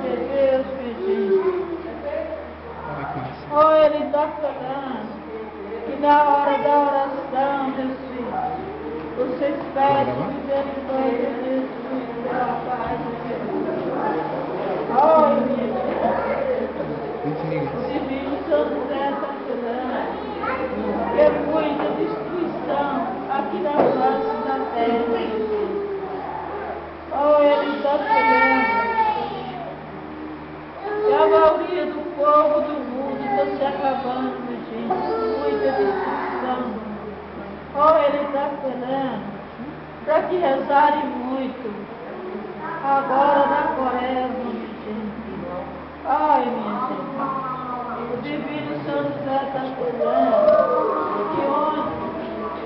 de Deus, pedindo. Oh, Ele está falando que na hora da oração, meus filhos, vocês pedem misericórdia de Jesus pela paz de Jesus. Oh, minha gente, o Divino São José está falando que é muita destruição aqui na face da terra. Oh, Ele está falando que a maioria do povo do mundo está se acabando, meu gente, muita destruição. Oh, Ele está falando para que rezarem muito agora na Quaresma, minha gente. Ai, minha gente, o Divino São José está falando que ontem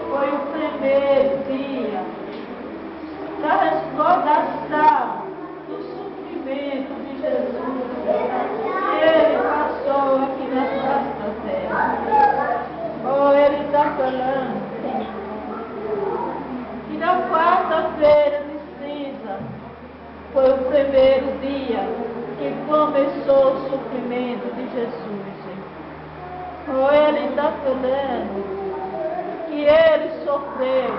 foi o primeiro dia da recordação do sofrimento de Jesus. Ele passou aqui na face da terra. Oh, Ele está falando que na quarta-feira de cinza foi o primeiro dia que começou o sofrimento de Jesus. Oh, Ele está falando que Ele sofreu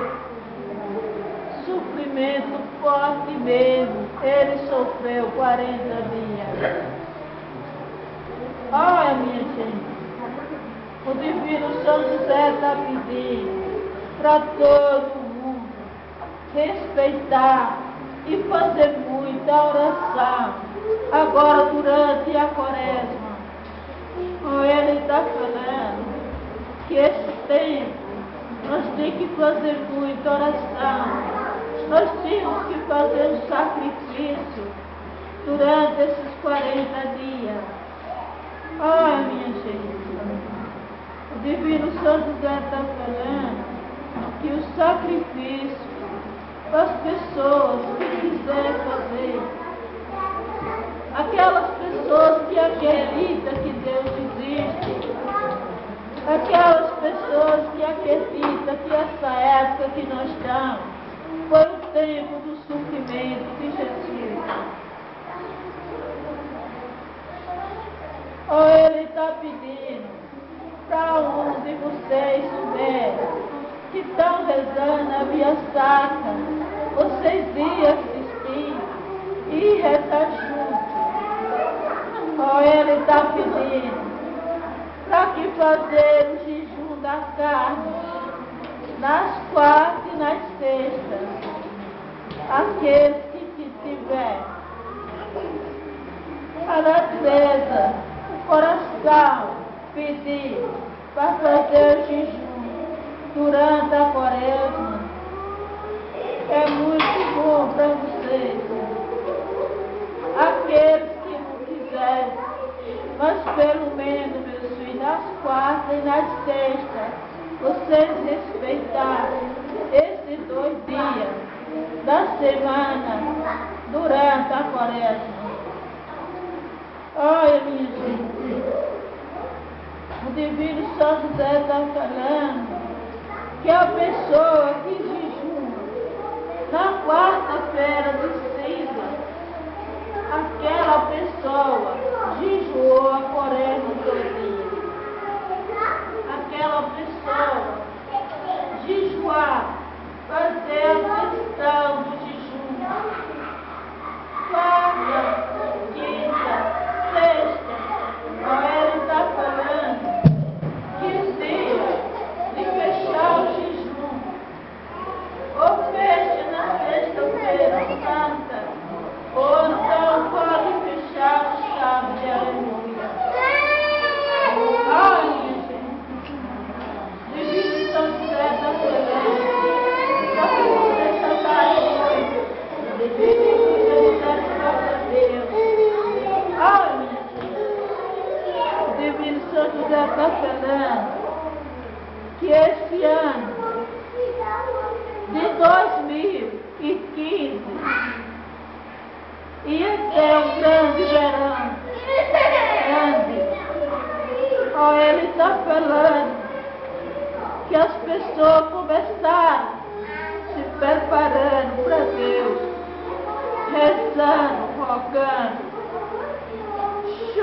sofrimento forte mesmo. Ele sofreu 40 dias. Olha, minha gente, o Divino São José está pedindo para todo mundo respeitar e fazer muita oração agora durante a Quaresma. Ele está falando que esse tempo nós temos que fazer muita oração. Nós temos que fazer um sacrifício durante esses 40 dias. Ai, minha gente, o Divino São José está falando que o sacrifício para as pessoas que quiserem fazer, aquelas pessoas que acreditam que Deus existe, aquelas pessoas que acreditam que essa época que nós estamos foi o tempo do sofrimento de Jesus. Oh, Ele está pedindo para onde vocês estiverem, que estão rezando a Via Sacra, vocês iam assistir e rezar juntos. Oh, Ele está pedindo para que fazer o jejum da carne nas quartas e nas sextas. Aqueles que tiver a natureza, o coração pedir para fazer o jejum durante a Quaresma, é muito bom para vocês. Aqueles que não quiserem, mas pelo menos, meus filhos, nas quartas e nas sextas, vocês respeitarem esses 2 dias da semana durante a Quaresma. Olha, minha gente, o Divino São José está falando que a pessoa que jejuma na quarta-feira de cinza, aquela pessoa jejuou a Quaresma todinha. Aquela pessoa jejuar, fazer a questão do jejum, quarta, quinta, sexta. Ele está falando que o dia de fechar o jejum, ou fecha na sexta-feira santa, ou então pode fechar o sábado de aleluia. Ai, minha gente, Divino São José está falando para que você cantar muito, pedindo misericórdia a Deus. Ai, minha gente, o Divino São José está falando que esse ano de 2015 ia ter um grande verão. Grande. Oh, ele está falando que as pessoas começaram se preparando para Deus, rezando, rogando,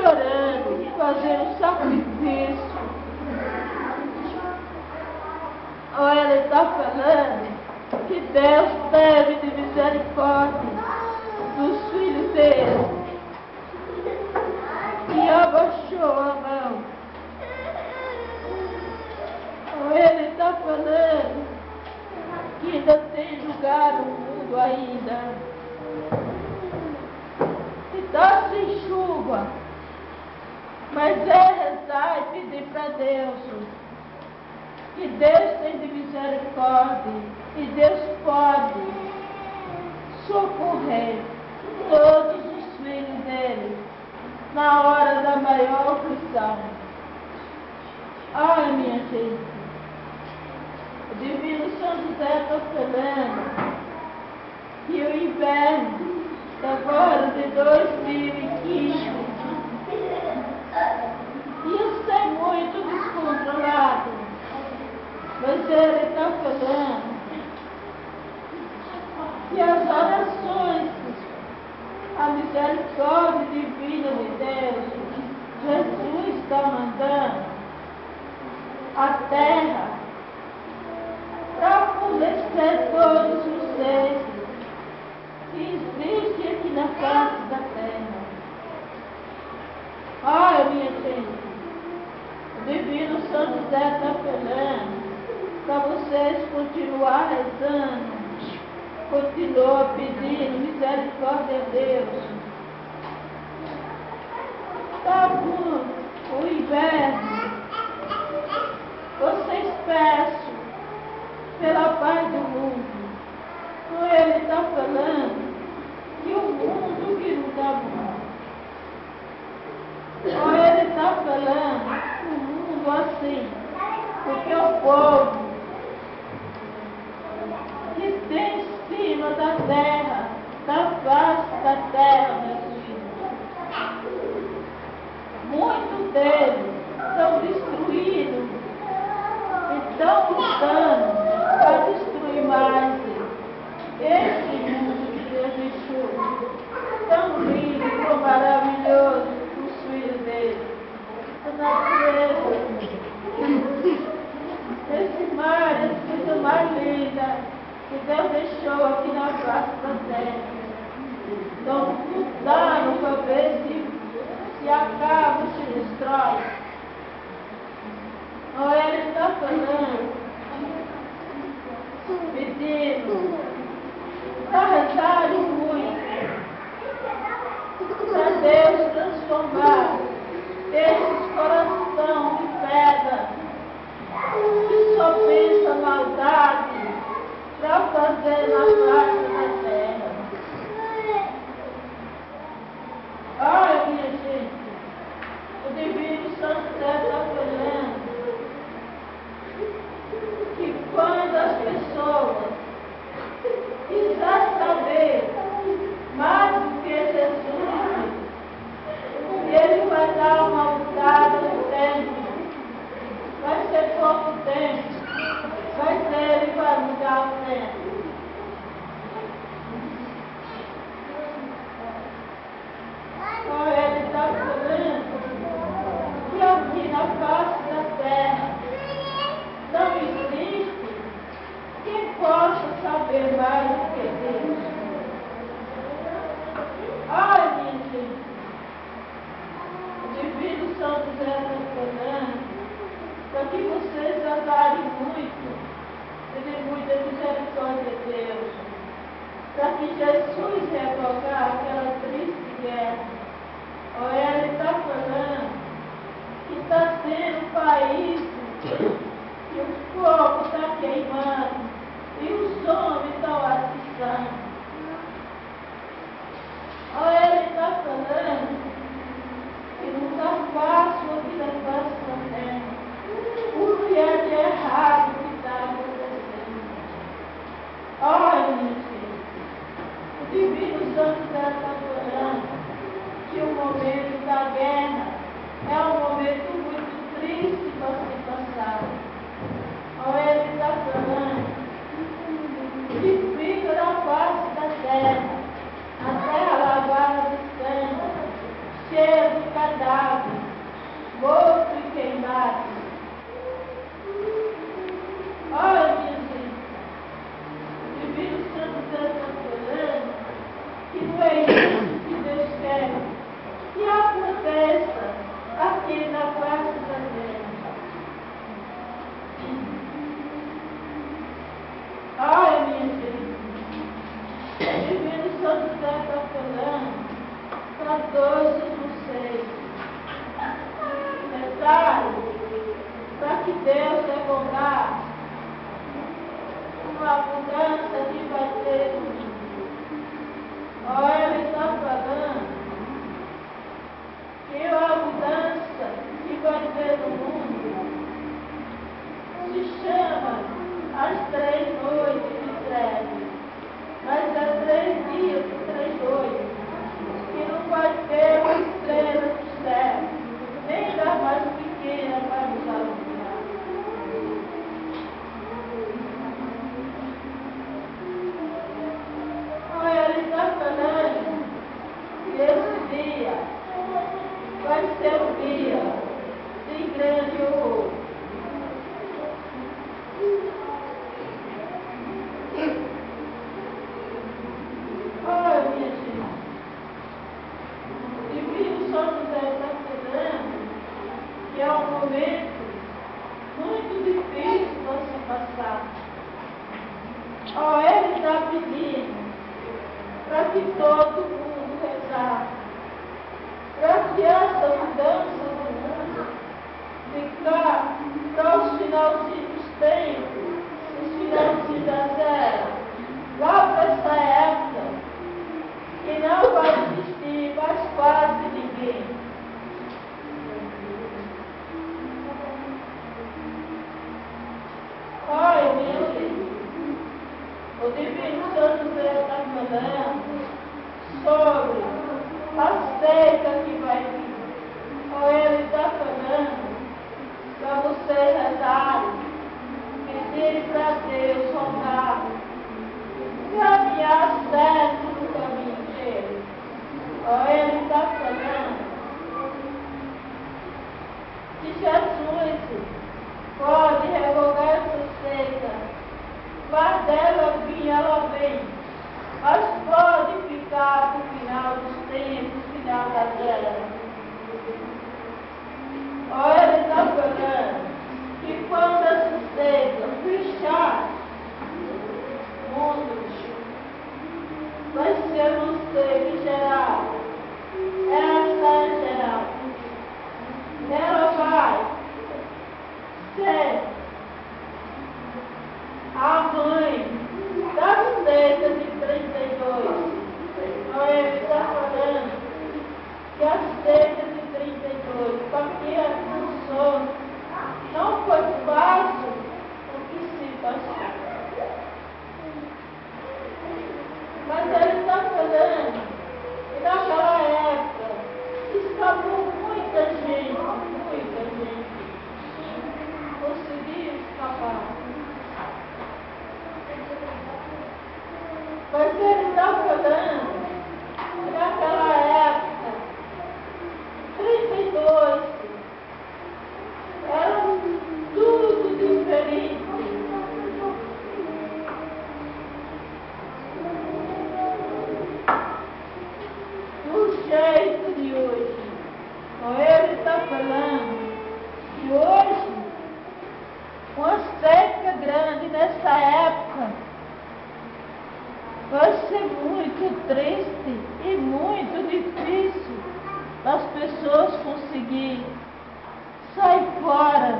chorando, fazendo sacrifício. Ou ela está falando que Deus teve de misericórdia dos filhos dele e abaixou a mão. Ou ele está falando que ainda tem lugar no mundo ainda, que está sem chuva, mas é rezar e pedir para Deus, que Deus tem de misericórdia e Deus pode socorrer todos os filhos dele na hora da maior aflição. Olha, minha gente, o Divino São José está falando que o inverno agora de 2015 ia ser muito descontrolado, mas ele está falando que as orações, a misericórdia divina de Deus, Jesus está mandando a terra para fornecer todos os seres que existem aqui na face da terra. Olha, minha gente, o Divino São José está falando para vocês continuar rezando, continuar pedindo misericórdia a Deus. Está bom, o inverno, vocês peçam pela paz do mundo. Então ele está falando que o mundo que não está bom. Então ele está falando que o mundo assim, porque o povo que tem em cima da terra, da face da terra, meus filhos, muitos deles estão destruídos e estão lutando para destruir mais esse mundo que Deus deixou, tão lindo, tão maravilhoso, os filhos dele, a natureza, esse mar, essa coisa mais linda que Deus deixou aqui na face da terra. Estão lutando para ver se acaba, se destrói. Ou ele está falando, pedindo para rezar muito, para Deus transformar esses corações de pedra que só pensa maldade para fazer na face da terra. Olha, minha gente, o Divino São José está falando que quando as pessoas quiserem saber mais do que Jesus, ele vai dar uma mudada no tempo. Vai ser pouco tempo, vai ser, ele vai mudar o tempo. Então ele está falando que aqui na face da terra não existe quem possa saber mais do que Deus. Ai, minha gente, o Divino São José está falando para que vocês azarem muito, pedir muita misericórdia de Deus, para que Jesus revogar aquela triste guerra. Ou ele está falando que está sendo país que o fogo está queimando e os homens estão atiçando. Ou ele está falando que não está fácil a vida fácil da terra. O que é de errado que está acontecendo? Olha, minha filha, o Divino São José está falando que o momento da guerra é um momento muito triste para se passar. Ou ele está falando que fica na face da terra, a terra lavada de sangue, cheia de cadáver, morto e queimado. Olha, minha gente, o Divino Santo Deus está falando que não é isso que Deus quer que aconteça aqui na face da terra. Olha, minha gente, o Divino Santo Deus está falando para todos vocês. Para que Deus derrotar uma mudança que vai ter no mundo. Olha, Ele está falando que a mudança que vai ter no mundo se chama as 3 noites de trevas. Mas é 3 dias e 3 noites que não vai ter uma estrela do céu, nem da mais pequena para nos alumbrar. Olha, Ele está falando que esse dia vai ser um dia de grande horror. Olha, minha gente, o Divino Santo Deus está falando que é um momento muito difícil para se passar. Olha, Ele está pedindo para que todo mundo rezar, para que essa mudança no mundo ficar para os finalzinhos dos tempos, os finalzinhos das eras, lá para essa época, que não vai existir mais quase ninguém. Olha, minha gente, o Divino Santo Deus está falando sobre a seca que vai vir. Olha, Ele está falando para vocês rezarem, pedirem para Deus rogar, caminhar certo no caminho dele. Olha, Ele está falando que Jesus pode revogar essa seca, mas dela vir, ela vem, mas pode ficar no final dos tempos, final da terra. Olha, Ele está falando que quando essa seca fechar mundos, vai ser você geral. Essa é geral. Ela vai ser a mãe da seca de 32. Olha, Ele está falando que a seca de 32, porque a função não foi fácil o que se passou. Mas Ele está falando que naquela época escapou muita gente conseguiu escapar. Mas Ele está falando que naquela época, 32, era tudo diferente. Do jeito de hoje. Ele está falando que hoje, uma seca grande nessa época, vai ser muito triste e muito difícil as pessoas conseguirem sair fora,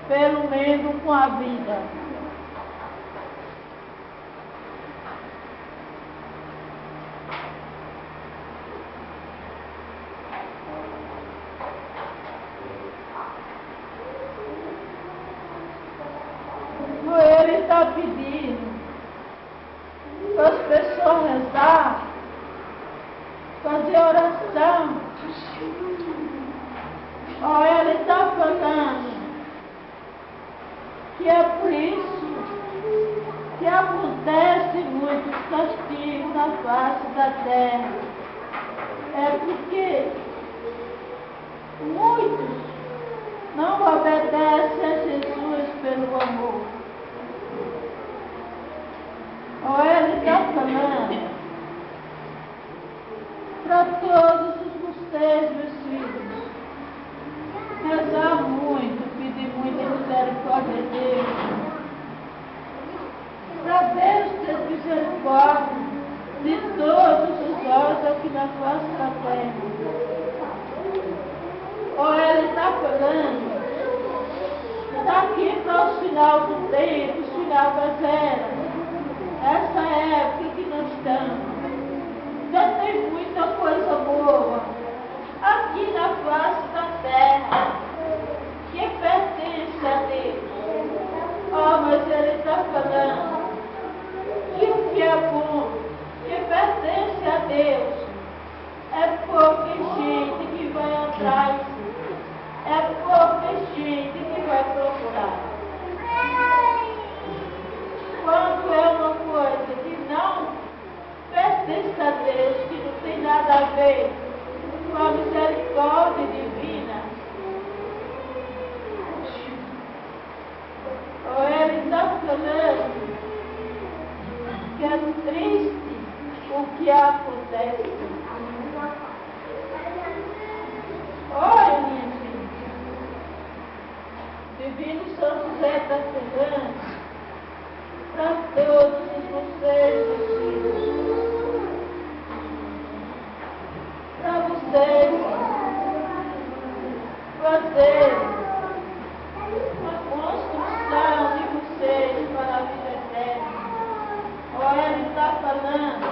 pelo menos com a vida. Ele está pedindo para as pessoas rezar, fazer oração. Olha, Ele está falando que é por isso que acontece muitos castigos na face da terra. É porque todos vocês, meus filhos, rezar muito, pedir muita misericórdia a Deus, para Deus ter misericórdia de todos os olhos aqui na face da terra. Ele está falando daqui para o final do tempo, o final das eras, essa época que nós estamos. Já tem muita coisa boa aqui na face da terra que pertence a Deus. Mas ele está falando que o que é bom, que pertence a Deus, é pouca gente que vai atrás, é pouca gente que vai procurar. Quando é uma coisa que não pertence a Deus, que não tem nada a ver com a misericórdia divina, ele está falando que é triste o que acontece. Olha, minha gente, Divino São José está falando para todos vocês, meus filhos, para vocês fazer uma construção de vocês para a vida eterna. Ele está falando,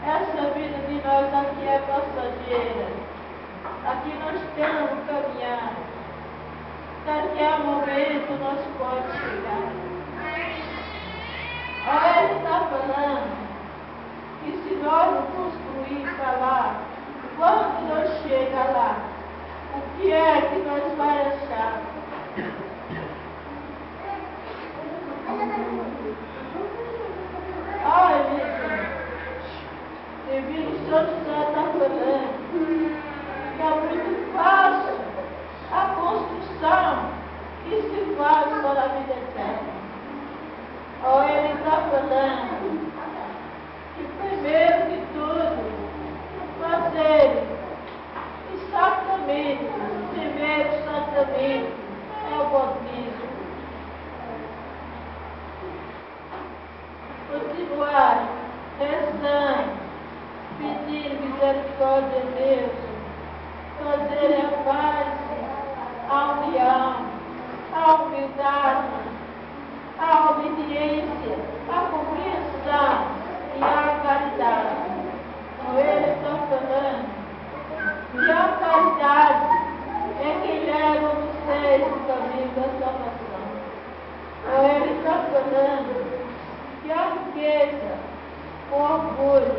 essa vida de nós aqui é passageira. Aqui nós estamos caminhando. Daqui a momento nós podemos chegar. Ele está falando que se nós não construir para lá, quando nós chegamos lá, o que é que nós vamos achar? Olha, minha gente, Divino São José está falando que é muito fácil a construção que se faz para a vida eterna. Ele está falando que primeiro de tudo, fazer o sacramento, o primeiro sacramento é o batismo. Continuar rezando, pedindo misericórdia a Deus, fazer a paz, a união, a humildade, a obediência, a compreensão e a caridade. Ele está falando que a caridade é quem leva vocês no caminho da salvação. Ele está falando que a riqueza, o orgulho,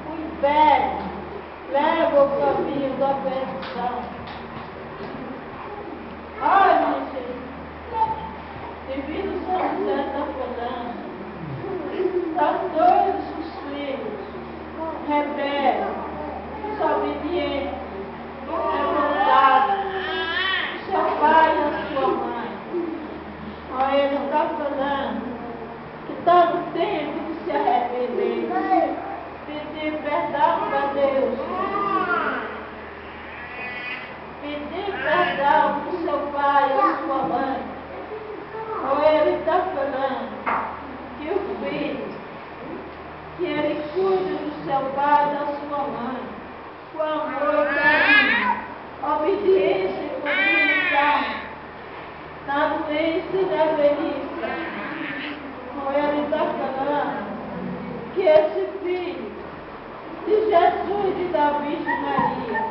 o inveja leva o caminho da perdição. Olha, minha gente, Divino São José está falando para todos os filhos rebeldes, desobedientes, revoltados, seu pai e a sua mãe. Ele está falando que está no tempo de se arrepender, pedir perdão para Deus, pedir perdão para o seu pai e a sua mãe. Ele está falando que o filho, que ele cuide do seu pai e da sua mãe, com amor e carinho, obediência e compreensão, na doença e na velhice. Ele está falando que esse filho de Jesus e da Virgem Maria,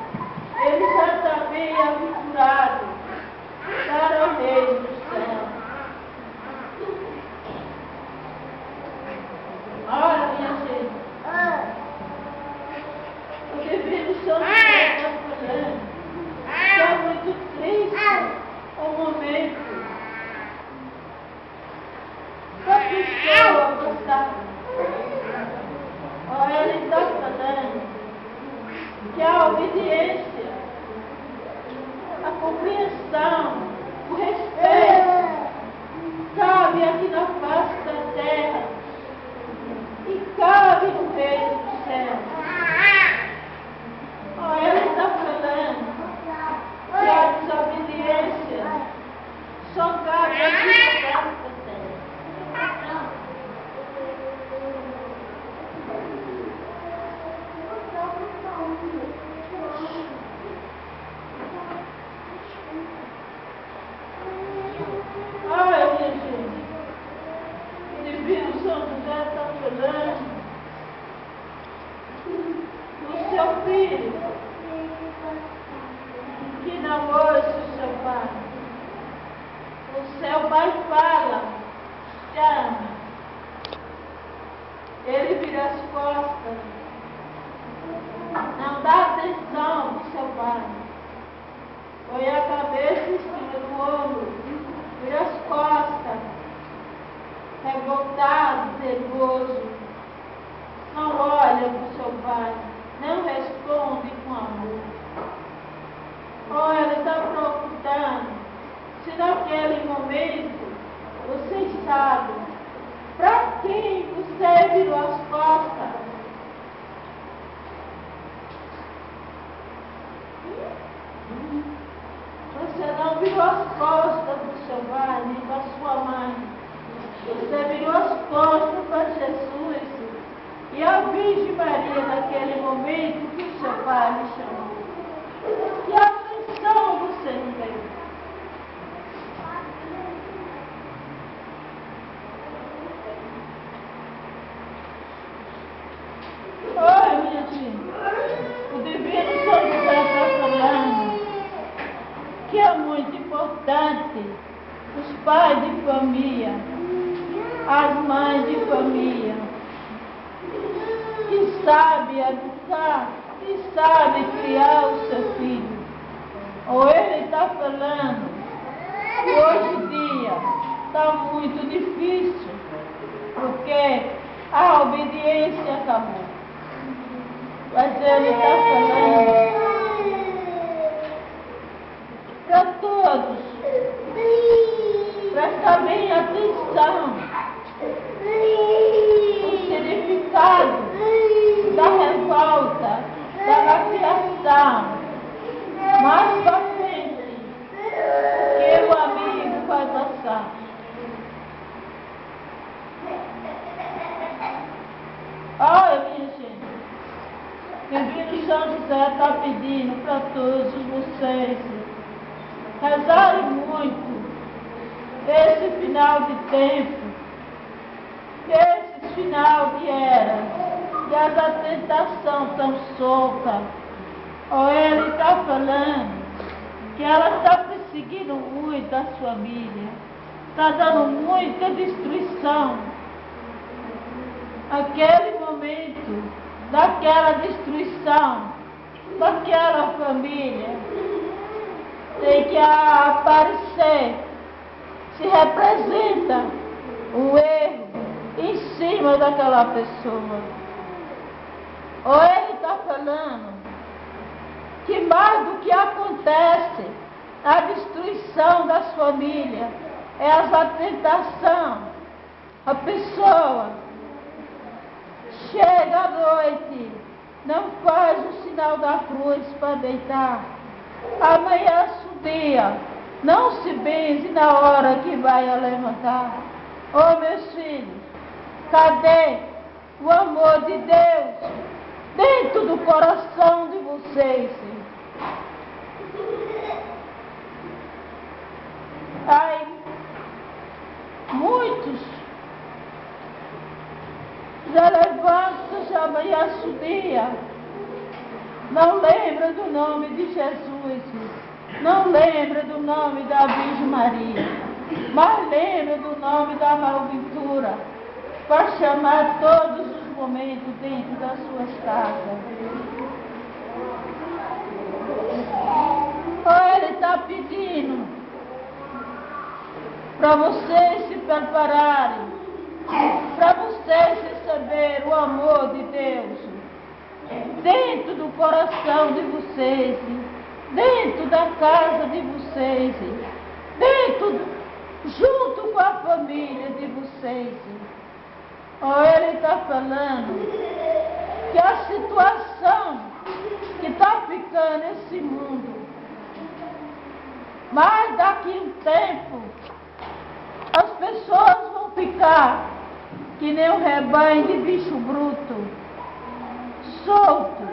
ele já está bem aventurado para o reino do céu. Olha, minha gente, o Divino São José está falando que é muito triste o momento da pessoa gostar. Ele está falando que a obediência, a compreensão, o respeito cabe aqui na face da terra e cabe no reino do céu. zeloso, não olha para o seu pai, não responde com amor. Oh, ele está procurando se naquele momento você sabe para quem você virou as costas. Você não virou as costas para o seu pai, nem para sua mãe. Você virou as costas para Jesus e a Virgem Maria naquele momento que o seu pai lhe chamou. Que atenção você não deu? Oi, minha filha. O Divino São José está falando que é muito importante os pais de família, as mães de família, que sabe educar, que sabe criar o seu filho. Ou ele está falando que hoje em dia está muito difícil, porque a obediência acabou. Mas ele está falando para todos, prestar bem atenção no significado da revolta, da lapidação. Mais para frente, que o amigo vai passar. Olha, minha gente, Divino São José está pedindo para todos vocês rezarem muito esse final de tempo, esse final de era, e a tentação tão solta. Ou ele está falando que ela está perseguindo muito a sua família, está dando muita destruição. Aquele momento daquela destruição, daquela família, tem que aparecer, se representa um erro em cima daquela pessoa. Ou ele está falando que mais do que acontece a destruição das famílias é a tentação. A pessoa chega à noite, não faz o sinal da cruz para deitar. Amanhã o dia, não se benze na hora que vai a levantar. Oh, meus filhos, cadê o amor de Deus dentro do coração de vocês? Ai, muitos já levantam, já amanhece o dia, não lembra do nome de Jesus, não lembra do nome da Virgem Maria, mas lembra do nome da malventura, para chamar todos os momentos dentro das suas casas. Oh, ele está pedindo para vocês se prepararem, para vocês receberem o amor de Deus dentro do coração de vocês, dentro da casa de vocês, junto com a família de vocês. Oh, ele está falando que a situação que está ficando nesse mundo, mas daqui a um tempo, as pessoas vão ficar que nem um rebanho de bicho bruto, solto.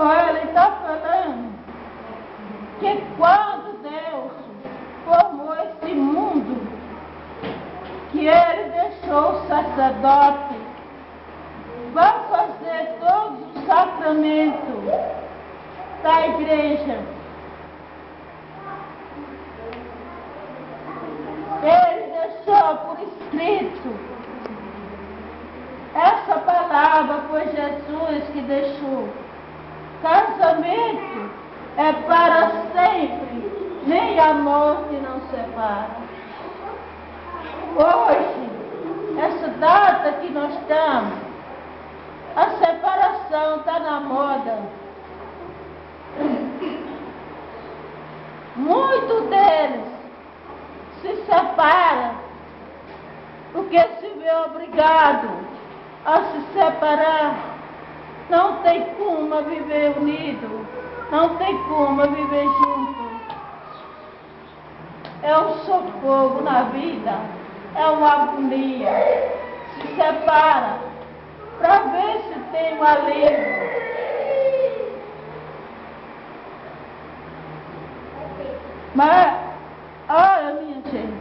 Oh, ele está falando que quando Deus formou esse mundo, que ele deixou o sacerdote vai fazer todos os sacramentos da igreja. Ele deixou por escrito. Essa palavra foi Jesus que deixou. Casamento é para sempre, nem a morte não separa. Hoje, essa data que nós estamos, a separação está na moda. Muitos deles se separam porque se vê obrigado a se separar. Não tem como viver unido, não tem como viver junto. É um sufoco na vida, é uma agonia. Se separa para ver se tem um alívio. Mas, olha minha gente,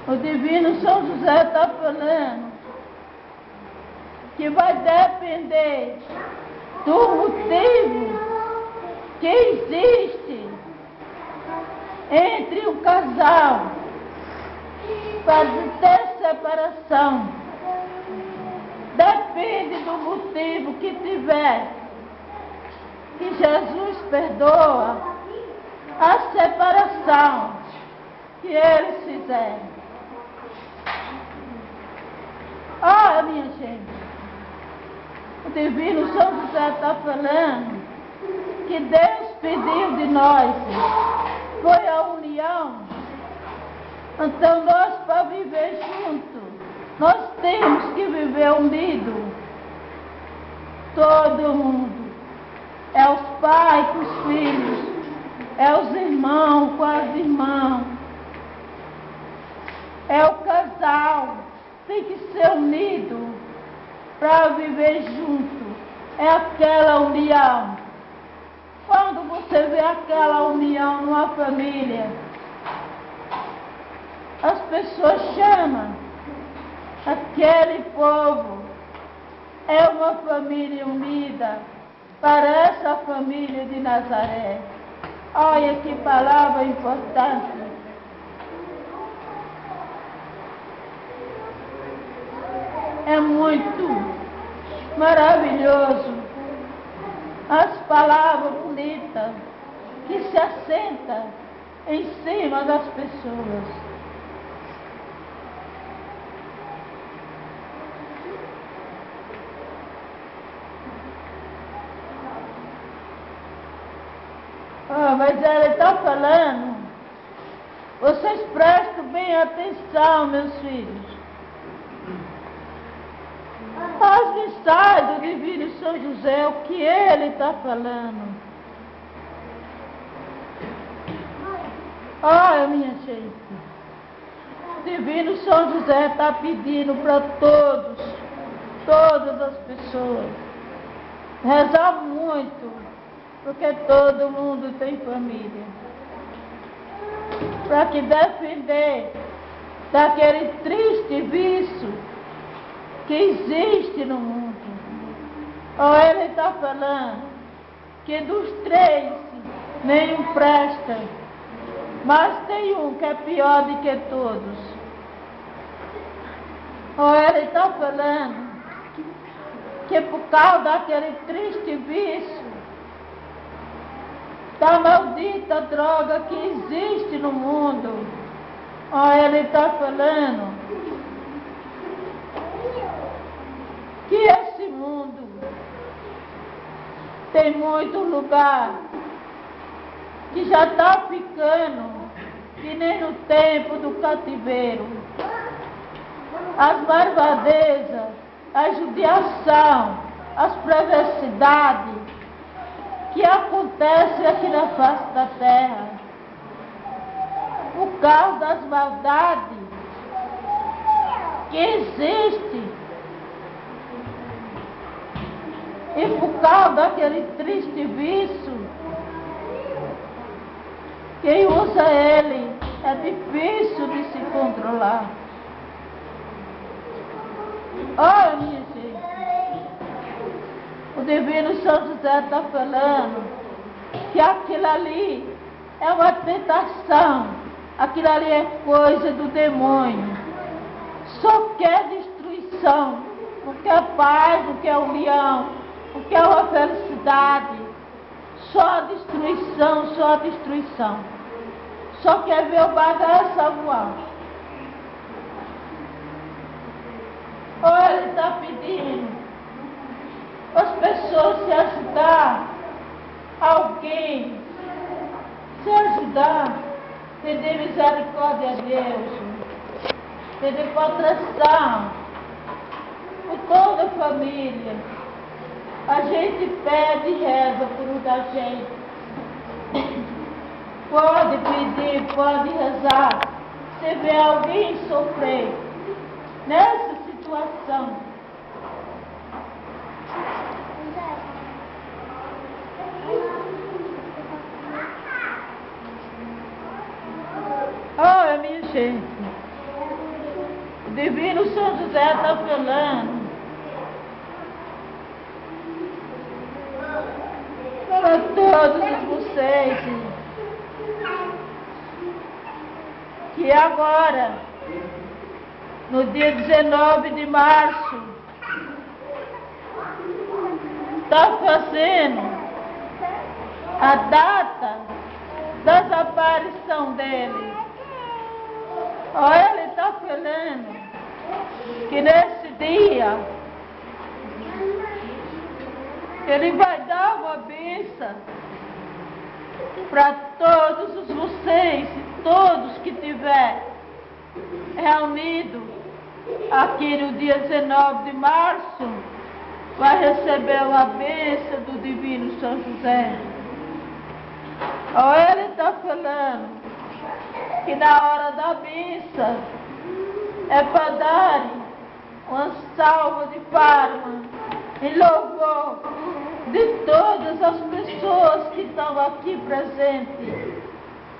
o Divino São José está falando que vai depender do motivo que existe entre um casal para ter separação. Depende do motivo que tiver, que Jesus perdoa a separação que eles fizeram. Olha, minha gente, o Divino São José está falando que Deus pediu de nós, foi a união. Então nós, para viver juntos, nós temos que viver unidos. Todo mundo. É os pais com os filhos, é os irmãos com as irmãs, é o casal. Tem que ser unido para viver junto. É aquela união. Quando você vê aquela união numa família, as pessoas chamam aquele povo. É uma família unida. Parece a família de Nazaré. Olha que palavra importante. É muito maravilhoso as palavras bonitas que se assentam em cima das pessoas. Mas ela está falando, vocês prestem bem atenção, meus filhos. As mensagens do Divino São José, o que ele está falando. Olha, minha gente, o Divino São José está pedindo para todas as pessoas, rezar muito, porque todo mundo tem família, para que defender daquele triste vício que existe no mundo. Ele está falando que dos três nenhum presta, mas tem um que é pior do que todos. Ele está falando que por causa daquele triste vício, da maldita droga que existe no mundo, ele está falando que esse mundo tem muito lugar que já está ficando que nem no tempo do cativeiro. As barbadezas, a judiação, as perversidades que acontecem aqui na face da terra, por causa das maldades que existem. E por causa daquele triste vício, quem usa ele é difícil de se controlar. Olha, minha gente, o Divino São José está falando que aquilo ali é uma tentação, aquilo ali é coisa do demônio, só quer destruição, não quer paz, não quer união, não quer uma felicidade, Só destruição, só destruição. Só quer ver o bagaço voar. Ou ele está pedindo as pessoas se ajudar, alguém se ajudar, pedir misericórdia a Deus, pedir proteção por toda a família. A gente pede e reza por muita gente. Pode pedir, pode rezar. Se vê alguém sofrer nessa situação, oh, minha gente, o Divino São José está falando para todos vocês que agora, no dia 19 de março, está fazendo a data da desaparição dele. Ele está falando que nesse dia ele vai dar uma bênção para todos vocês e todos que estiver reunido aqui no dia 19 de março, vai receber uma bênção do Divino São José. Ele está falando que na hora da missa é para dar uma salva de palmas em louvor de todas as pessoas que estão aqui presentes,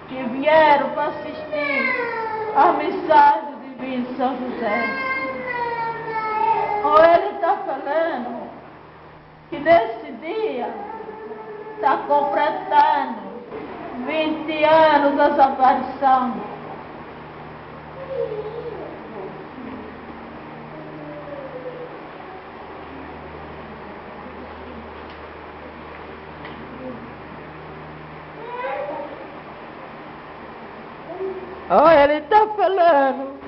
que vieram para assistir a mensagem do Divino São José. Ele está falando que nesse dia está completando 20 anos da desaparição. Ele está falando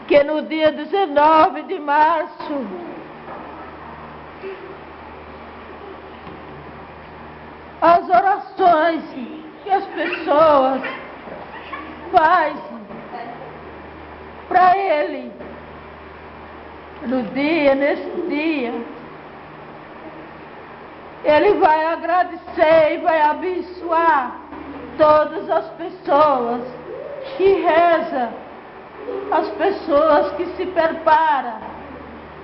que no dia 19 de março as orações que as pessoas fazem para ele nesse dia, ele vai agradecer e vai abençoar todas as pessoas que rezam, as pessoas que se preparam,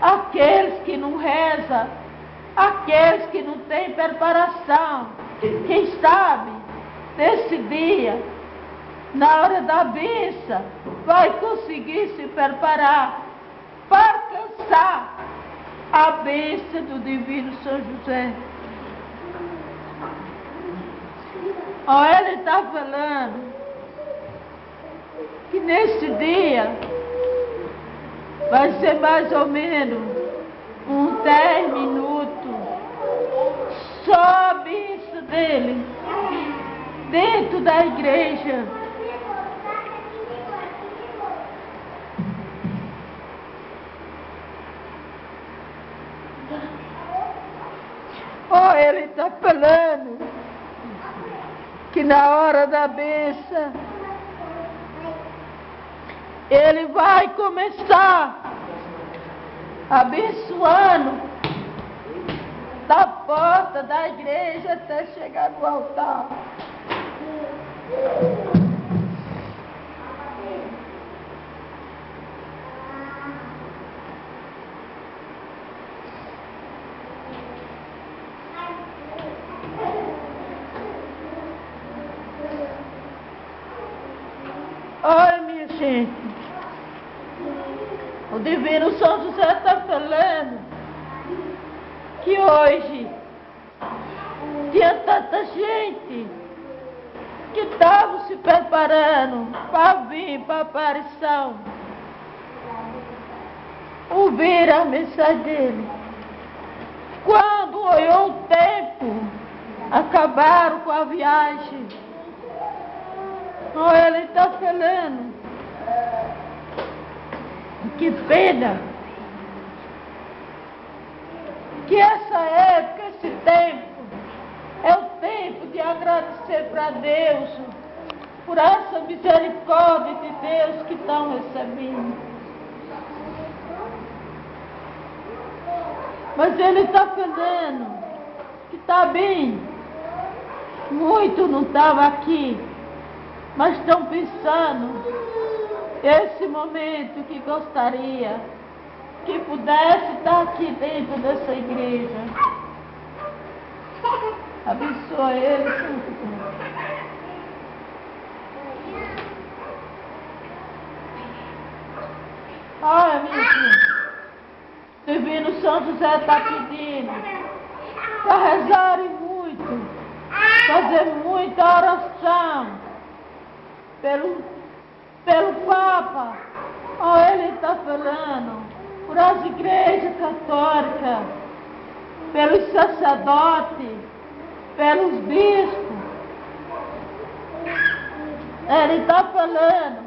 aqueles que não rezam, aqueles que não têm preparação. Quem sabe, nesse dia, na hora da bênção, vai conseguir se preparar para alcançar a bênção do Divino São José. Ele está falando que nesse dia vai ser mais ou menos uns 10 minutos só a bênção dele dentro da igreja. Ele está falando que na hora da bênção ele vai começar abençoando da porta da igreja até chegar no altar. Minha gente, o Divino São José está falando que hoje tinha tanta gente que estavam se preparando para vir para a aparição, ouvir a mensagem dele. Quando olhou o tempo, acabaram com a viagem. Oh, ele está falando. Que pena. Que essa época, esse tempo, é o tempo de agradecer para Deus por essa misericórdia de Deus que estão recebendo. Mas ele está falando que está bem. Muito não estava aqui, mas estão pensando esse momento que gostaria que pudesse estar aqui dentro dessa igreja. Abençoa ele, Santo Deus. Olha, minha filha. Divino São José está pedindo para rezarem muito, fazer muita oração pelo Papa. Oh, ele está falando por as igrejas católicas, pelos sacerdotes, pelos bispos. Ele está falando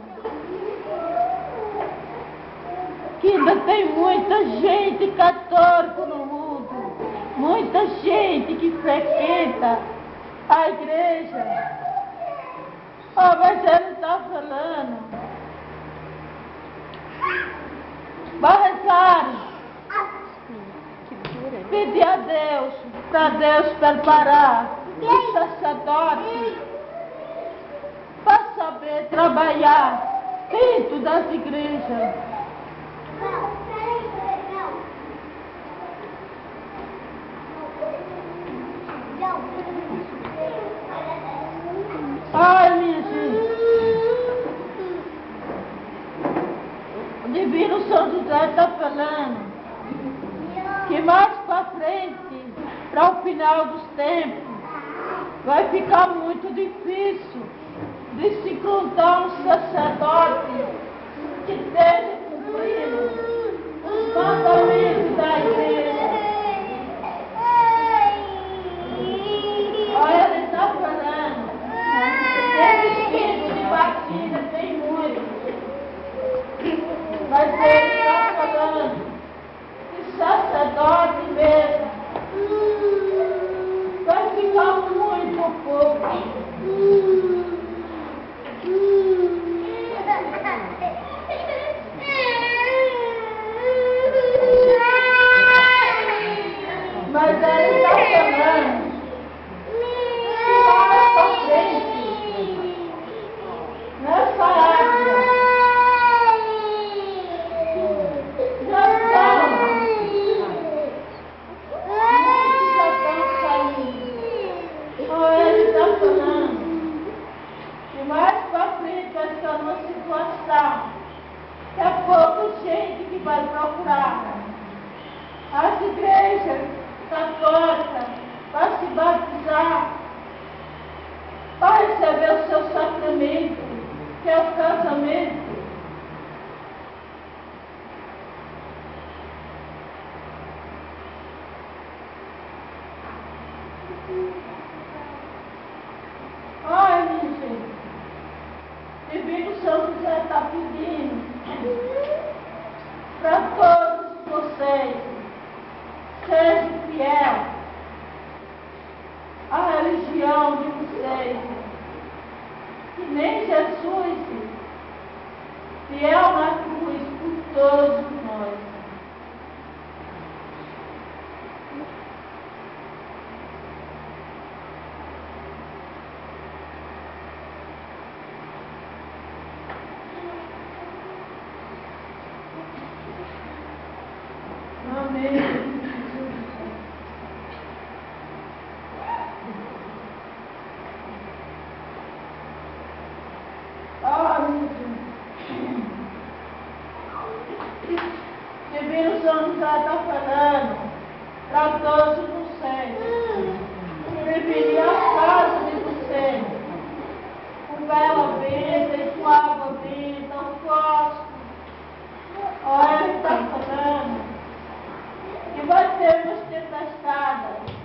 que ainda tem muita gente católica no mundo, muita gente que frequenta a igreja. Oh, mas ele está falando, vai rezar, pedir a Deus, para Deus preparar os sacerdotes para saber trabalhar dentro das igrejas. Ai, minha gente, o Divino São José está falando que mais para frente, para o final dos tempos, vai ficar muito difícil de se encontrar um sacerdote que esteja cumprindo os mandamentos da igreja. Olha, ele está falando, esse tipo de batida tem muito, mas ele está falando que sacerdote mesmo vai ficar muito pouco. Mas ele está falando que mais para frente, nessa época, já estão, muitos já estão saindo. Ou ele está falando que mais para frente vai estar numa situação que é pouca gente que vai procurar as igrejas católicas para se batizar, para receber o seu sacramento, que é o casamento. Ai, minha gente, Divino São José está pedindo para todos vocês, sejam fiel à religião de vocês, que nem Jesus, fiel na cruz por todos nós. Amém. Divino São José está falando para todos vocês, preferir a casa de vocês, com vela benta, com água benta, o fósforo. Olha, ele está falando que vai ter uma tempestade.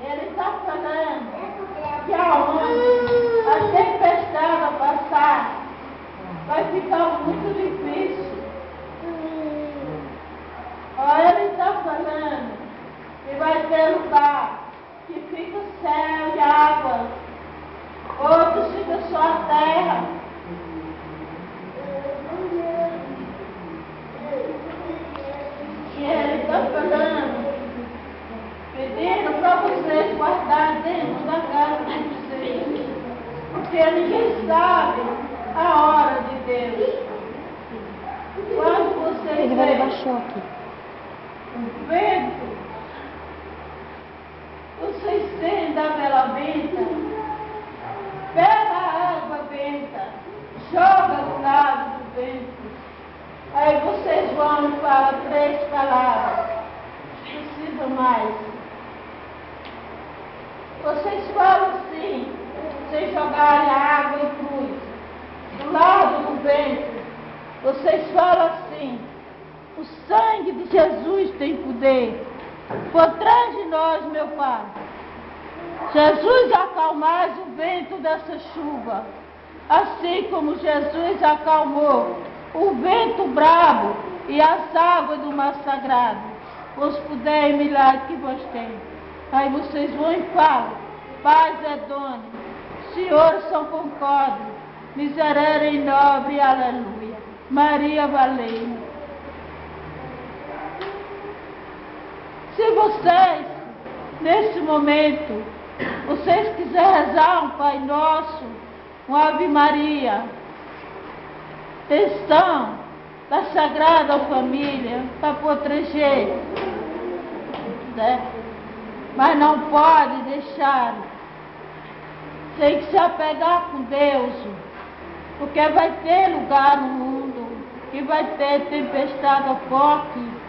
Ele está falando que aonde a tempestade passar, vai ficar muito difícil. Ele está falando que vai ter lugar que fica céu e água, outros fica só a terra. E ele está falando, pedindo para vocês guardar dentro da casa de vocês, porque ninguém sabe a hora de Deus. Quando vocês Ele vai levar choque. o vento, vocês têm da vela benta, pega a água benta, joga do lado do vento. Aí vocês vão e falam 3 palavras. Precisa mais. Vocês falam assim, vocês jogarem a água em cruz, do lado do vento. Vocês falam assim, o sangue de Jesus tem poder. Por trás de nós, meu Pai. Jesus acalmais o vento dessa chuva, assim como Jesus acalmou o vento bravo e as águas do mar sagrado, os poder e milagre que vos tem. Aí vocês vão e falam, paz é dona, Senhor são concorde, miserere e nobre, aleluia, Maria valei. Se vocês, nesse momento, vocês quiserem rezar um Pai Nosso, um Ave Maria, questão da Sagrada Família, para proteger, né? Mas não pode deixar, tem que se apegar com Deus, porque vai ter lugar no mundo, que vai ter tempestade forte.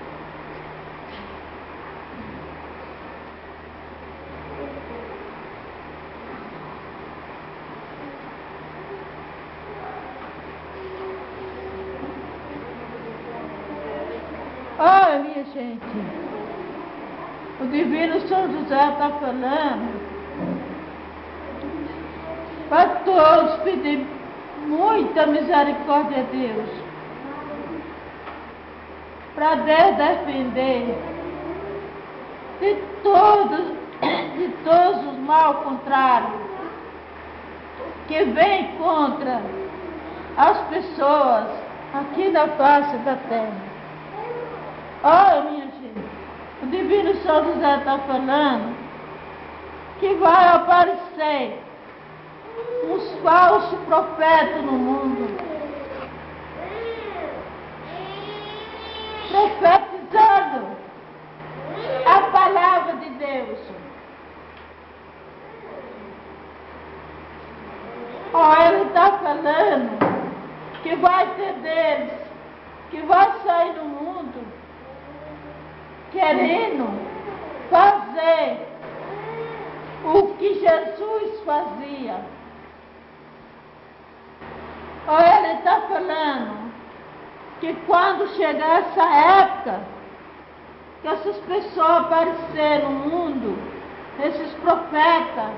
Olha, minha gente, o Divino São José está falando para todos pedir muita misericórdia a Deus, para Deus defender de todos os mal contrários que vêm contra as pessoas aqui na face da terra. Olha, minha gente, o Divino São José está falando que vai aparecer uns falsos profetas no mundo, profetizando a palavra de Deus. Olha, ele está falando que vai ter deles, que vai sair do mundo querendo fazer o que Jesus fazia. Olha, ele está falando que quando chegar essa época, que essas pessoas aparecerem no mundo, esses profetas,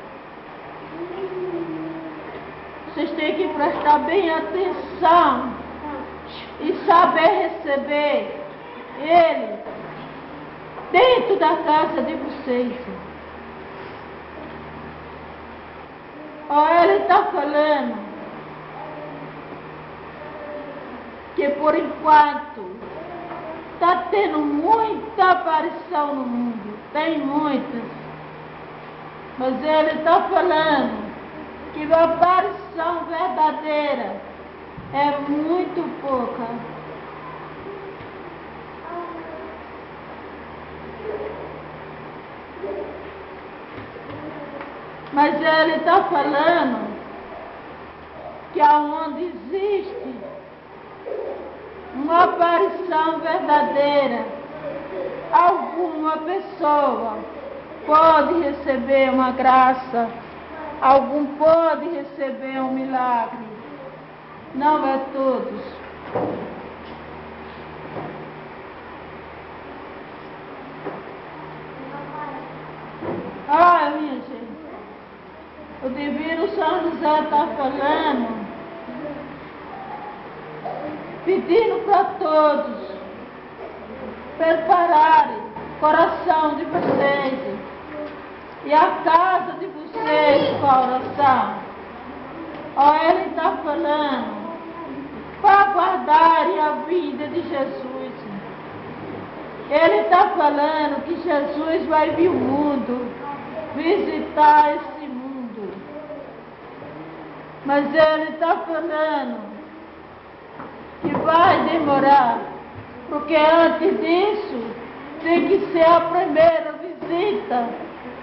vocês têm que prestar bem atenção e saber receber ele dentro da casa de vocês. Olha, ele está falando que por enquanto está tendo muita aparição no mundo, tem muitas, mas ele está falando que a aparição verdadeira é muito pouca. Mas ele está falando que aonde existe uma aparição verdadeira, alguma pessoa pode receber uma graça, algum pode receber um milagre, não é todos. O divino São José está falando, pedindo para todos prepararem o coração de vocês e a casa de vocês com a oração. Ele está falando para guardarem a vida de Jesus. Ele está falando que Jesus vai vir ao mundo, visitar esse mundo. Mas ele está falando que vai demorar, porque antes disso tem que ser a primeira visita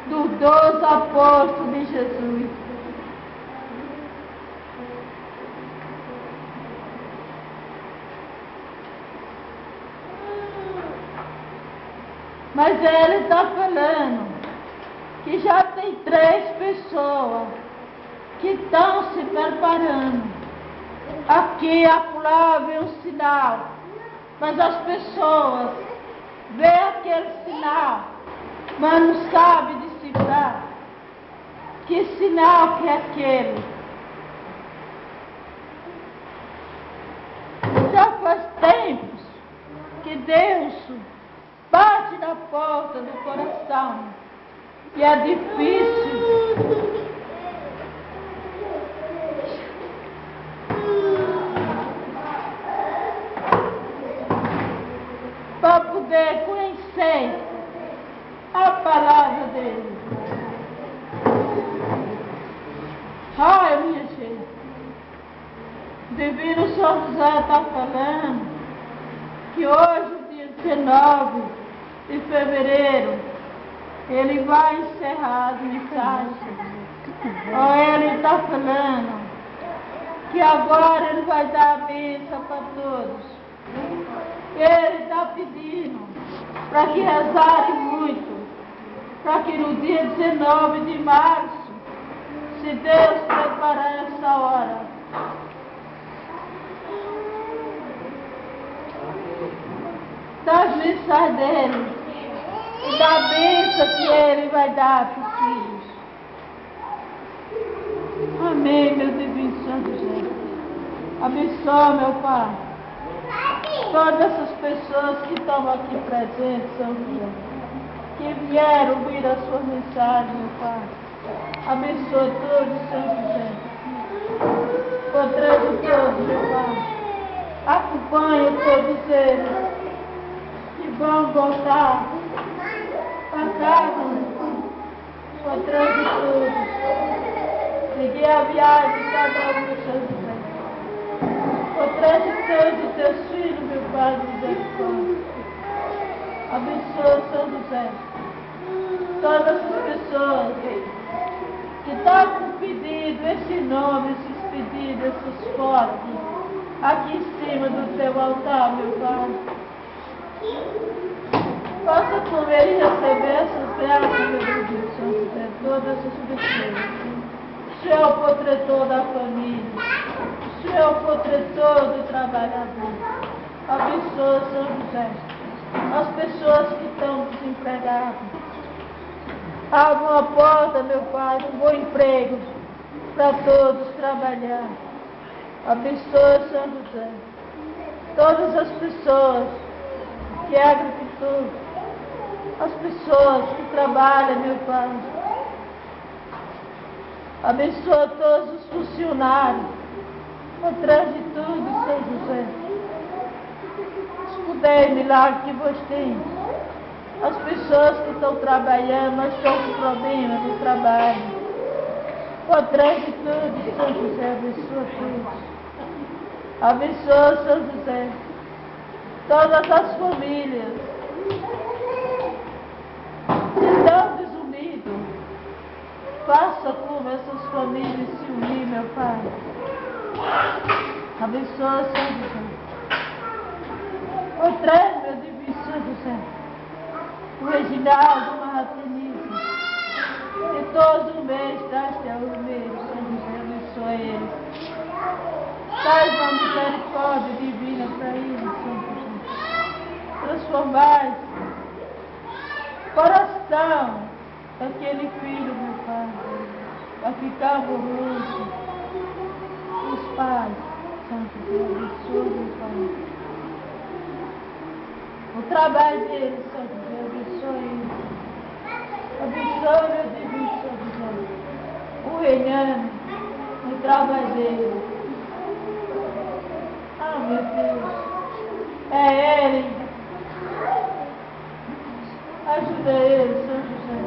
dos 12 apóstolos de Jesus. Mas ele está falando que já tem 3 pessoas que estão se preparando. Aqui, acolá, vê um sinal, mas as pessoas vê aquele sinal, mas não sabem decifrar que sinal que é aquele. Já faz tempos que Deus bate na porta do coração e é difícil para poder conhecer a palavra dele. Ai, minha gente, Divino São José está falando que hoje, dia 19 de fevereiro, ele vai encerrar as mensagens. Ele está falando que agora ele vai dar a bênção para todos. Ele está pedindo para que rezarem muito, para que no dia 19 de março, se Deus preparar essa hora, das mensagens dele e da bênção que ele vai dar para os filhos. Amém, meu divino São José. Abençoa, meu Pai, todas essas pessoas que estão aqui presentes, São José, que vieram ouvir a sua mensagem, meu Pai. Abençoa todos, São José. Proteja todos, meu Pai. Acompanha todos eles que vão voltar para casa, proteja todos. Seguir a viagem de cada um, São José. Proteja todos os teus filhos, meu Pai, misericórdia. Abençoa, São José, todas as pessoas que estão com pedido, esse nome, esses pedidos, essas fotos, aqui em cima do teu altar, meu Pai. Possa comer e receber essas graças, meu Deus, São José, todas as pessoas. O Senhor é o protetor da família. O Senhor é o protetor do trabalhador. Abençoa, São José, as pessoas que estão desempregadas. Abra uma porta, meu Pai, um bom emprego para todos trabalhar. Abençoa, São José, todas as pessoas que é agricultor, as pessoas que trabalham, meu Pai. Abençoa todos os funcionários, por trás de tudo, São José. Se puder, milagre que você tem. As pessoas que estão trabalhando, mas estão com problemas no trabalho. Por trás de tudo, São José, abençoa todos. Abençoa, São José, todas as famílias que estão desunidas. Faça como essas famílias se unir, meu Pai. Abençoa, São José. Por trás, meu divino São José, o Reginaldo, o Martinizio, e todo o mês traz até o mês, São José, abençoa eles. Faz uma misericórdia divina para eles, São José. Transformar o coração daquele filho, meu Pai. vai ficar amoroso. Os pais, Santo Deus, abençoe, meu Pai. O trabalho dele, Santo Deus, abençoe ele. Abençoe, meu divino Santo Deus. O reinando no trabalho dele. Ah, meu Deus. É ele. Ajuda ele, São José.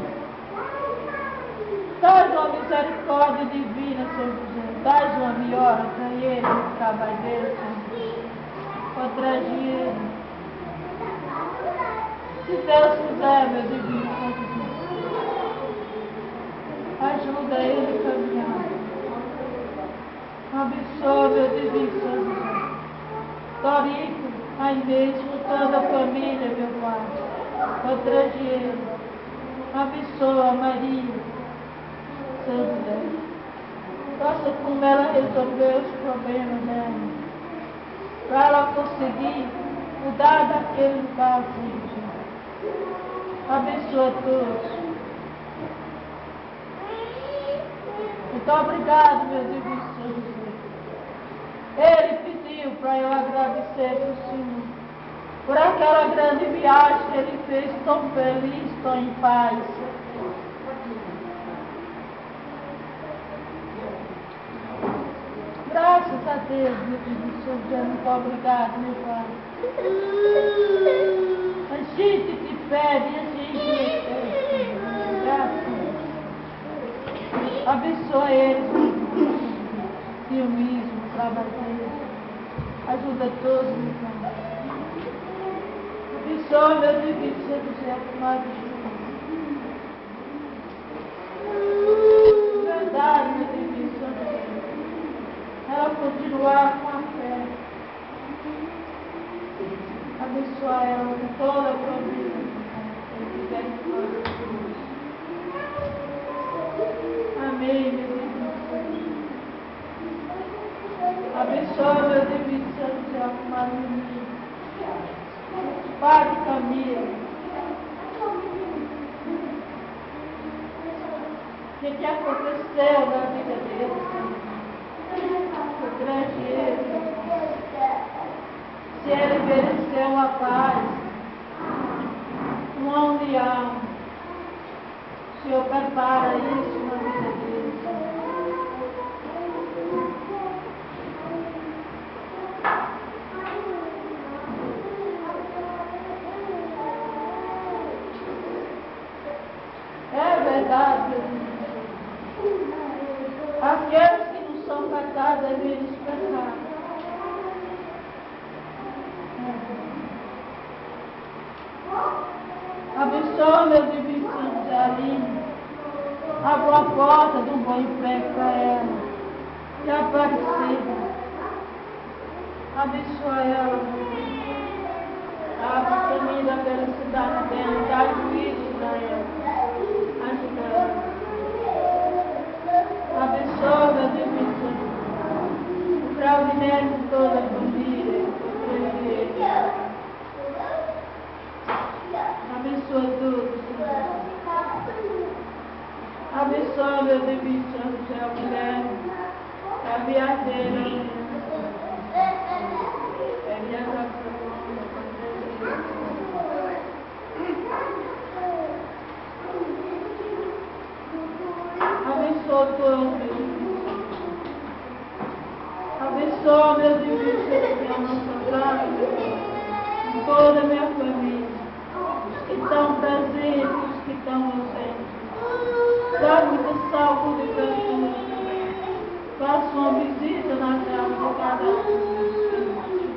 Dá uma misericórdia divina, São José. Dá uma melhora para ele no trabalho dele, São José. Protege ele. Se Deus quiser, meu divino Santo Deus, ajuda ele a caminhar. Abençoa, meu divino Santo Deus. Torico, a mesmo toda a família, meu Pai. Protege ele. Abençoa Maria, Santo Deus. Faça como ela resolveu os problemas dela. Para ela conseguir mudar daquele lugar, Senhor. Abençoa todos. Muito obrigado, meu divino Senhor. Ele pediu para eu agradecer para o Senhor por aquela grande viagem que ele fez, tão feliz, tão em paz. Graças a Deus, meu divino Senhor. Muito obrigado, meu Pai. A gente te pede, a gente te pede. Graças. Abençoa eles, e o mesmo trabalho deles. Ajuda todos, meu Pai. Abençoa meu divino Senhor José, por nós Jesus. Verdade, meu divino Senhor José. Ela continuar com a fé. Abençoa ela com toda a família. Amém, meu divino Senhor. Abençoa meu divino Senhor José, com Maria. Padre Camilo. O que aconteceu na vida dele, Senhor? Protege ele. Se ele mereceu uma paz, uma união, o Senhor prepara isso na vida dele, Senhor. É verdade, meu Deus. Aqueles que não são casados devem despertar. Abençoa, meu divino Santo José Aline. Abra a porta de um bom emprego para ela. E Aparecida. Abençoa ela. Abra o caminho da felicidade dela. Dá juízo para ela. Ajuda ela. Abençoa, meu divino Santo. O Claudinete de toda a família. Abençoa tudo, Senhor. Abençoa, meu divino Santo José, a mulher, a viajeira. Abençoa todos, meu divino Santo. Abençoa, meu divino Santo, a nossa casa, toda a minha família. Os que estão presentes, os que estão ausentes. Dá muita saúde para todos. Faça uma visita na casa de cada um dos meus filhos.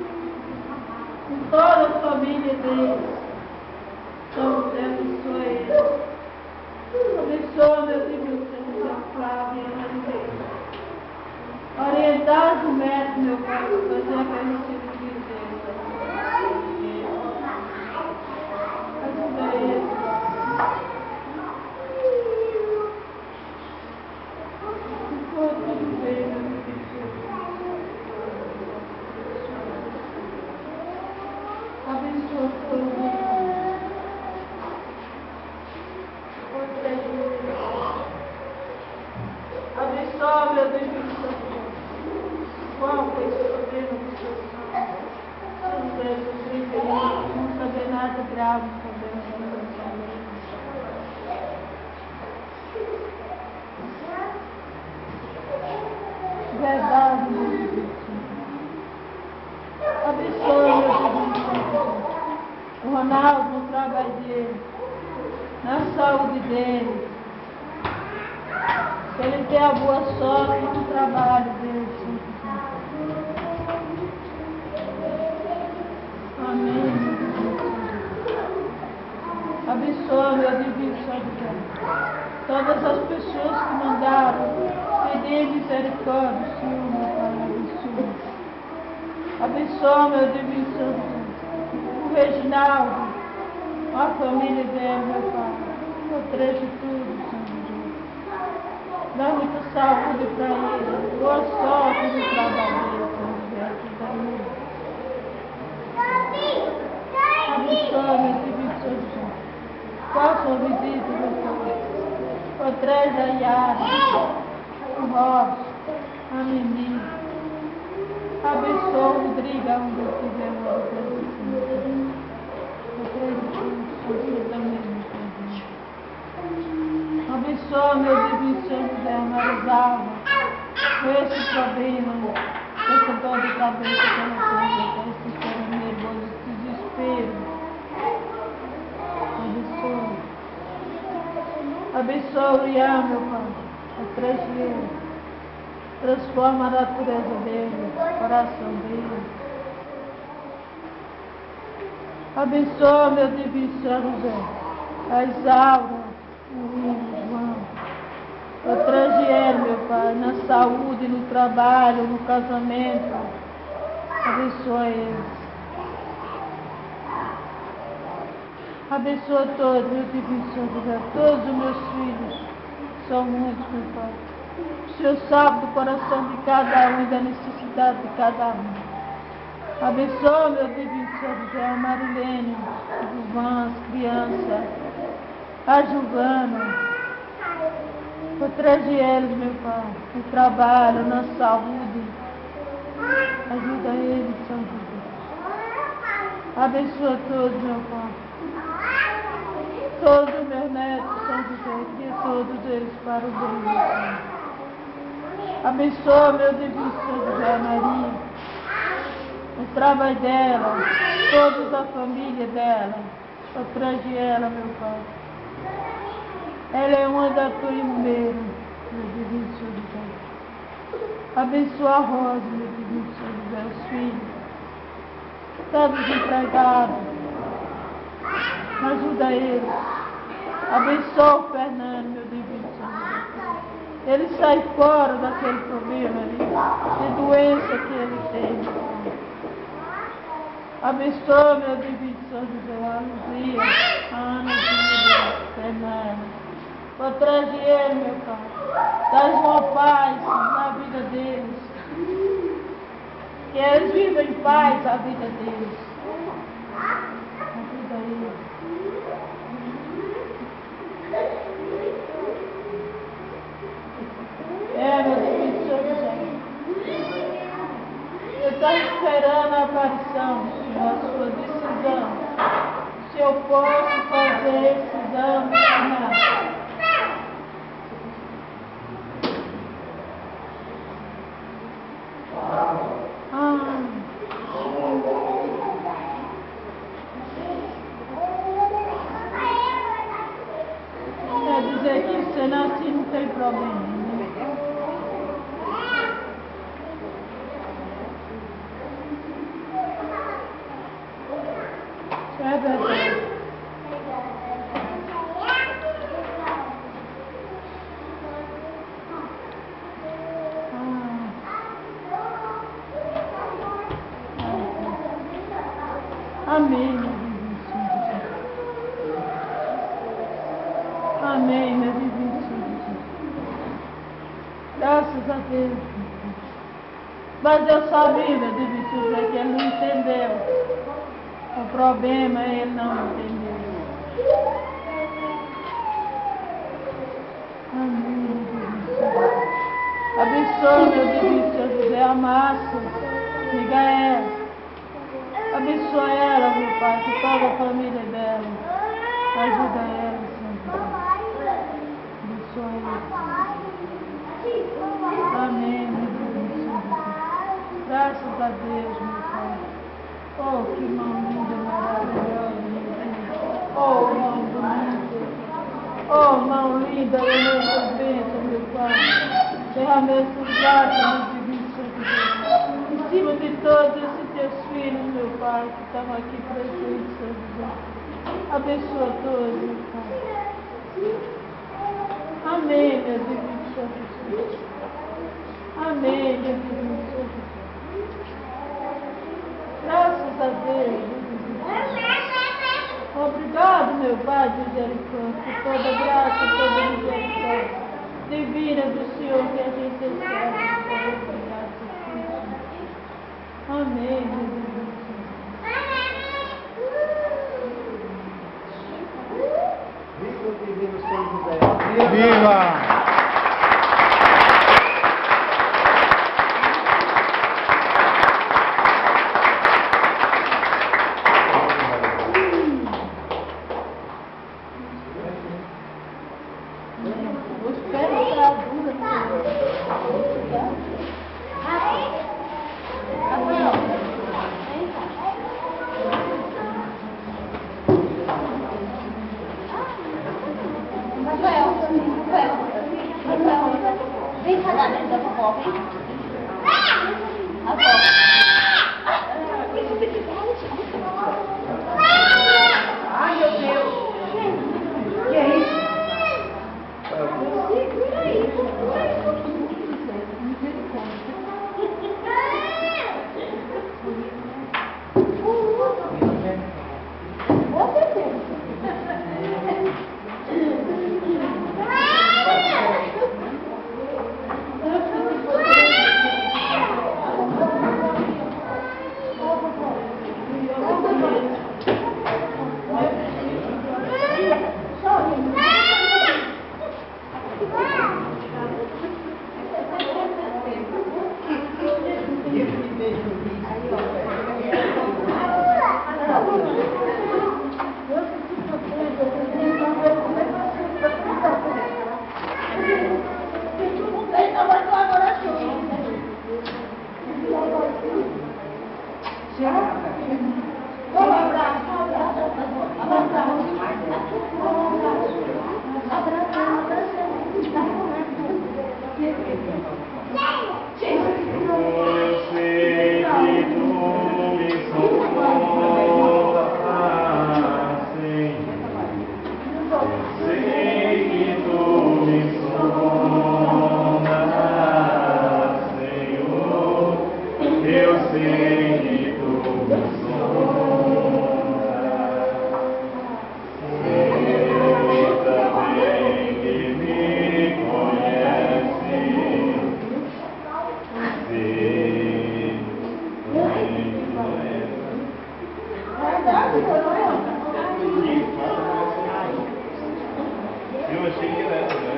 Com toda a família deles. Então, abençoe eles. Abençoa, meu divino Senhor, Flávia e Maria. Orientar o médico, meu Pai, para fazer aquele cirurgia dele. Ajuda ele. Ficou tudo bem, meu filho. Abençoa todos. fazer algo por Deus. Verdade, meu Deus. Abençoe, meu Deus. O Ronaldo no trabalho dele, na saúde dele. Que ele tenha a boa sorte no trabalho dele, Senhor. Amém. Abençoa, meu divino Senhor. Todas as pessoas que mandaram pedir misericórdia, Senhor, meu Pai, abençoa. Abençoa, meu divino Senhor. O Reginaldo, a família dele, meu Pai. Protege tudo, Senhor. Dá muita saúde para ele. Boa sorte no trabalho dele, Senhor. Abençoa, meu divino Senhor. Faça uma visita, meu Pai. Protege a Yara, o Ross, a Mimi. Abençoa o Rodrigo, onde eu estiver, meu Deus. Protege tudo, Senhor, também, meu Deus. Abençoa, meu divino Senhor, José Marizalva, com esse problema, essa dor de cabeça que ela tem, esse sistema nervoso, esse desespero. Abençoa o Ian, meu Pai, protege ele, transforma a natureza dele, o coração dele. Abençoa, meu divino Senhor José, a Isaura, o João. Protege ele, meu Pai, na saúde, no trabalho, no casamento. Abençoa eles. Abençoa todos, meu divino Senhor José, todos os meus filhos. São muitos, meu Pai. O Senhor sabe do coração de cada um e da necessidade de cada um. Abençoa, meu divino Senhor José, a Marilene, o Ivan, as crianças, a Giovana. Protege eles, meu Pai, no trabalho, na saúde. Ajuda eles, São Jesus. Abençoa todos, meu Pai. Todos os meus netos, São José, cria todos eles para o bem. Abençoa, meu divino São José, Maria, o trabalho dela, toda a família dela. Protege ela, meu Pai. Ela é uma da tua irmã, meu divino Senhor José. Abençoa a Rosa, meu divino Senhor José, os filhos. Está desempregado. Ajuda ele. Abençoa o Fernando, meu divino Senhor José. Ele sai fora daquele problema ali, de doença que ele tem. Abençoa, meu divino Senhor José, a Luzia, a Ana, a Fernanda. Protege ele, meu Pai. Dá uma paz na vida deles. Que eles vivam em paz a vida deles. Ajuda eles. Meu Deus, Senhor José. Eu estou esperando a aparição, Senhor, a sua decisão. Se eu posso fazer esse exame final. Quer dizer que se nascer não tem problema, né? Isso é verdade. Amém, meu divino Senhor. Amém, meu divino Senhor. Graças a Deus. Mas eu sabia, meu divino Senhor, que ele não entendeu. O problema é ele não entendeu. Amém, meu divino Senhor. Abençoa, meu divino Senhor José, a Márcia, Migael. Abençoa ela, meu Pai, que toda a família dela. Ajuda ela, Senhor. Abençoa ela. Amém, meu Deus, Senhor. Graças a Deus, meu Pai. Oh, que mão linda, maravilhosa, meu Deus. Oh, mão bonita. Oh, mão linda, minha bênção, meu Pai. Derrame esses lágrimas de Deus. Em cima de todos esses teus filhos, meu Pai, que estão aqui presentes, Senhor Jesus. Abençoa todos, meu Pai. Amém, meu divino Senhor Jesus. Amém, meu divino Senhor Jesus. Graças a Deus, Jesus. Obrigado, meu Pai de misericórdia, por toda graça, toda misericórdia divina do Senhor que a gente recebe. Obrigado, Jesus. Amém, meu divino Senhor. Viva! Vem cá dentro da vovó, vem. Ai, meu Deus. Que é isso? Eu achei que era essa, né?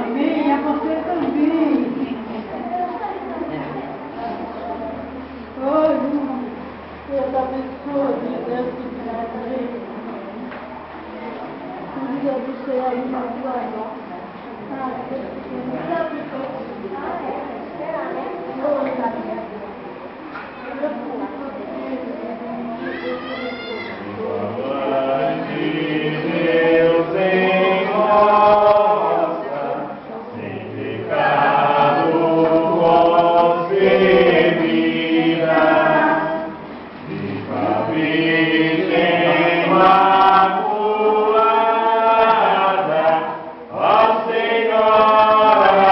Amém, a você também. Oi, Deus abençoe, Deus te abençoe. Deus abençoe a minha glória. Deus em nossa, sem pecado concebida, viva Virgem Imaculada, ó Senhora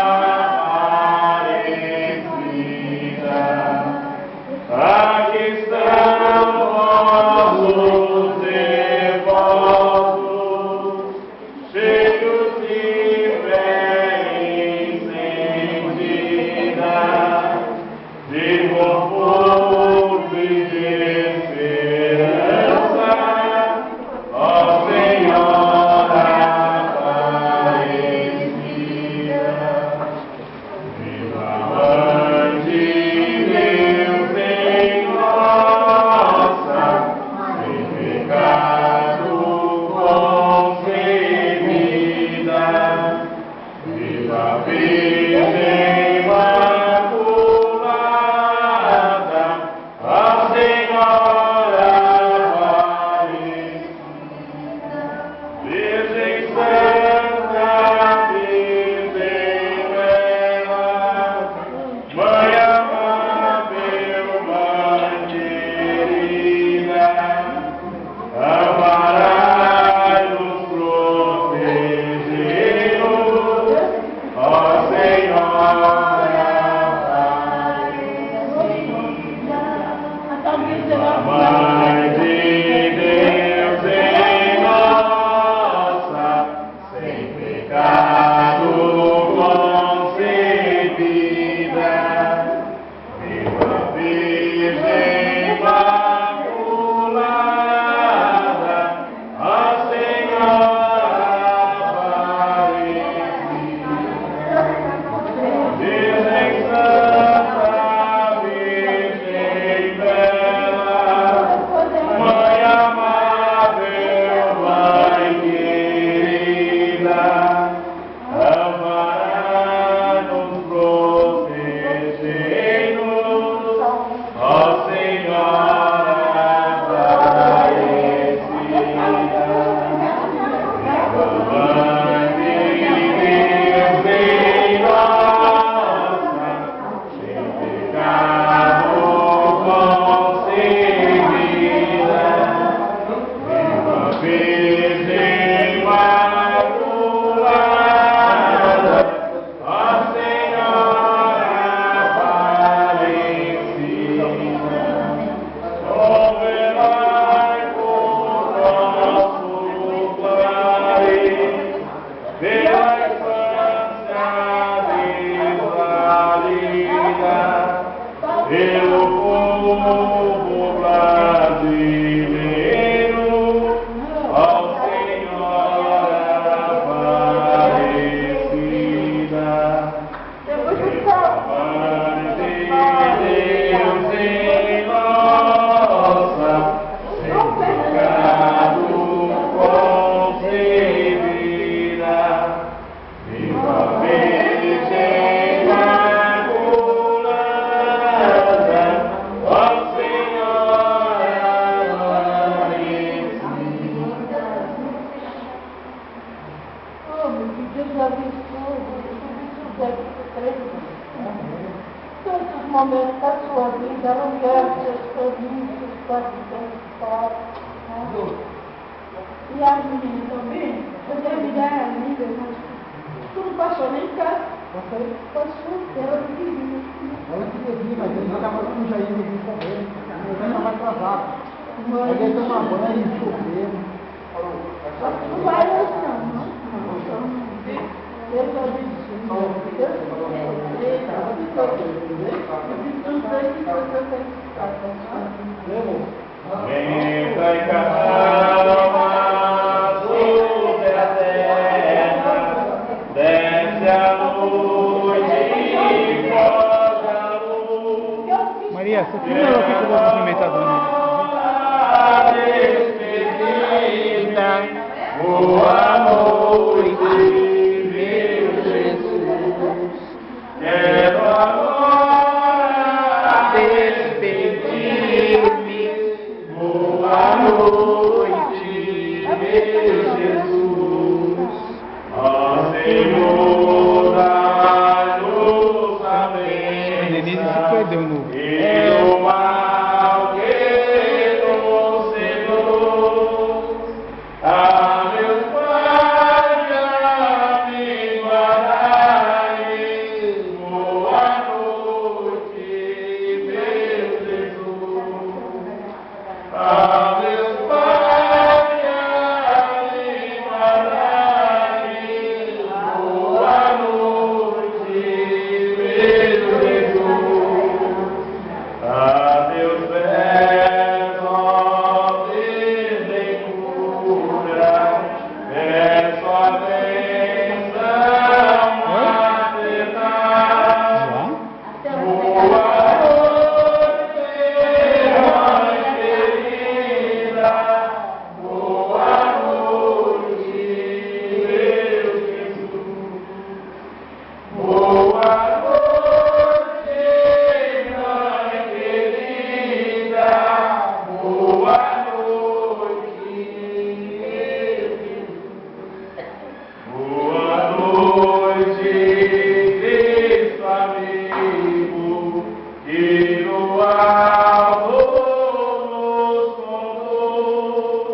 Aparecida, a Deus abençoe, todos os momentos da sua vida, aluguel seus caminhos, seus passos, e a menina também, eu devo dar a língua, mas tu não passou nem em casa. Passou, ela não queria. Ela queria vir, mas ele estava com o Jair de vir correr. Ele estava atrasado. Aí ele tomou banho, choveu. Não vai hoje não. Deus abençoe. Deus Entra em calma sobre a terra, desce a noite e foge a luz. Maria, você filma ela aqui que eu vou cumprimentar a dona. Despedida, boa noite, meu Jesus. Quero agora despedir-me. Boa noite, meu Jesus. Ó Senhor, dá-nos a Denise se bênção. perdeu no... E o mal que nos cegou, a meus pais a me guardai. Boa noite, meu Jesus. A meus pais a me guardai. Boa noite, meu Jesus. A Deus verso de cura, verso a bênção maternal. Boa noite, mãe querida. Boa noite, meu Jesus. Boa noite, mãe querida. Boa noite, meu Jesus. Boa noite, Cristo amigo, que no alto nos conduz.